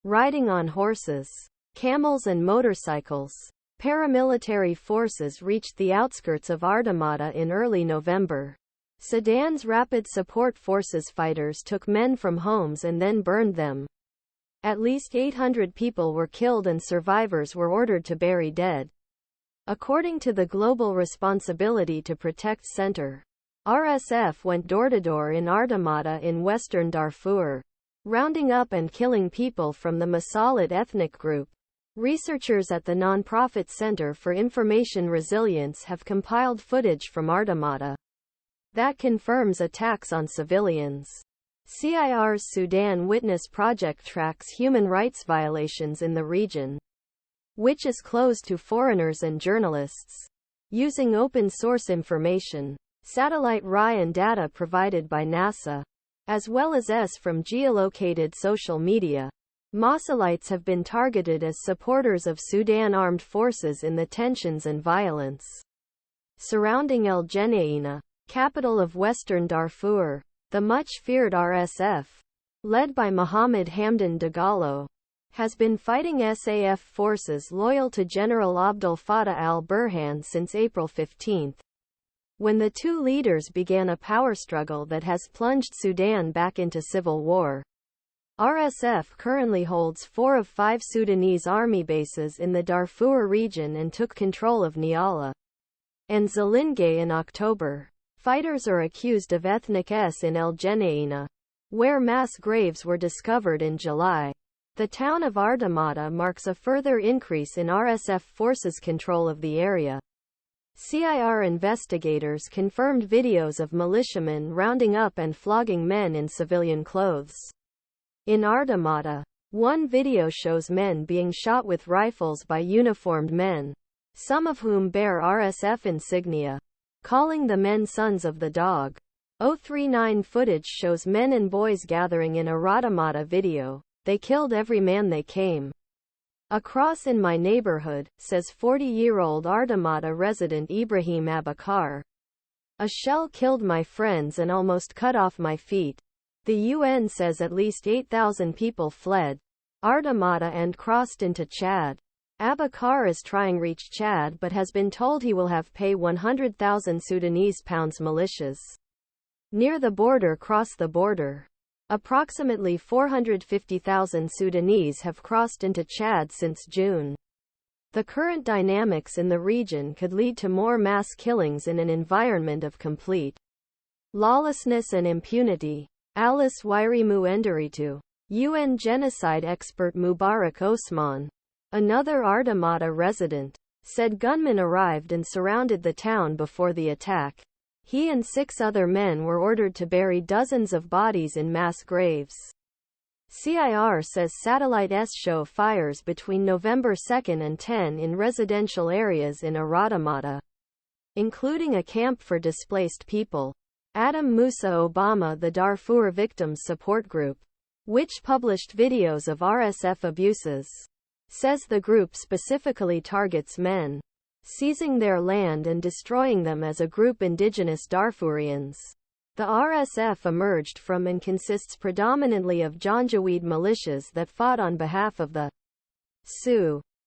riding on horses, camels and motorcycles. Paramilitary forces reached the outskirts of Ardamata in early November. Sudan's Rapid Support Forces fighters took men from homes and then burned them. At least 800 people were killed and survivors were ordered to bury dead. According to the Global Responsibility to Protect Center, RSF went door-to-door in Ardamata in western Darfur, rounding up and killing people from the Masalit ethnic group. Researchers at the nonprofit Center for Information Resilience have compiled footage from Ardamata that confirms attacks on civilians. CIR's Sudan Witness Project tracks human rights violations in the region, which is closed to foreigners and journalists. Using open-source information, satellite RAI data provided by NASA, as well as from geolocated social media, Masalites have been targeted as supporters of Sudan armed forces in the tensions and violence surrounding El Geneina, capital of western Darfur. The much-feared RSF, led by Mohammed Hamdan Dagalo, has been fighting SAF forces loyal to General Abdel Fattah al-Burhan since April 15, when the two leaders began a power struggle that has plunged Sudan back into civil war. RSF currently holds 4 of 5 Sudanese army bases in the Darfur region and took control of Niala and Zalingay in October. Fighters are accused of ethnic in El Geneina, where mass graves were discovered in July. The town of Ardamata marks a further increase in RSF forces' control of the area. CIR investigators confirmed videos of militiamen rounding up and flogging men in civilian clothes. In Ardamata, one video shows men being shot with rifles by uniformed men, some of whom bear RSF insignia, calling the men sons of the dog. 039 footage shows men and boys gathering in a Ardamata video. They killed every man they came across in my neighborhood, says 40-year-old Ardamata resident Ibrahim Abakar. A shell killed my friends and almost cut off my feet. The UN says at least 8,000 people fled Ardamata and crossed into Chad. Abakar is trying to reach Chad but has been told he will have pay 100,000 Sudanese pounds militias near the border cross the border. Approximately 450,000 Sudanese have crossed into Chad since June. The current dynamics in the region could lead to more mass killings in an environment of complete lawlessness and impunity. Alice Wairimu Enderitu, UN genocide expert Mubarak Osman, another Ardamata resident, said gunmen arrived and surrounded the town before the attack. He and 6 other men were ordered to bury dozens of bodies in mass graves. CIR says satellites show fires between November 2 and 10 in residential areas in Ardamata, including a camp for displaced people. Adam Musa Obama, the Darfur Victims Support Group, which published videos of RSF abuses, says the group specifically targets men, seizing their land and destroying them as a group indigenous Darfurians. The RSF emerged from and consists predominantly of Janjaweed militias that fought on behalf of the Sioux.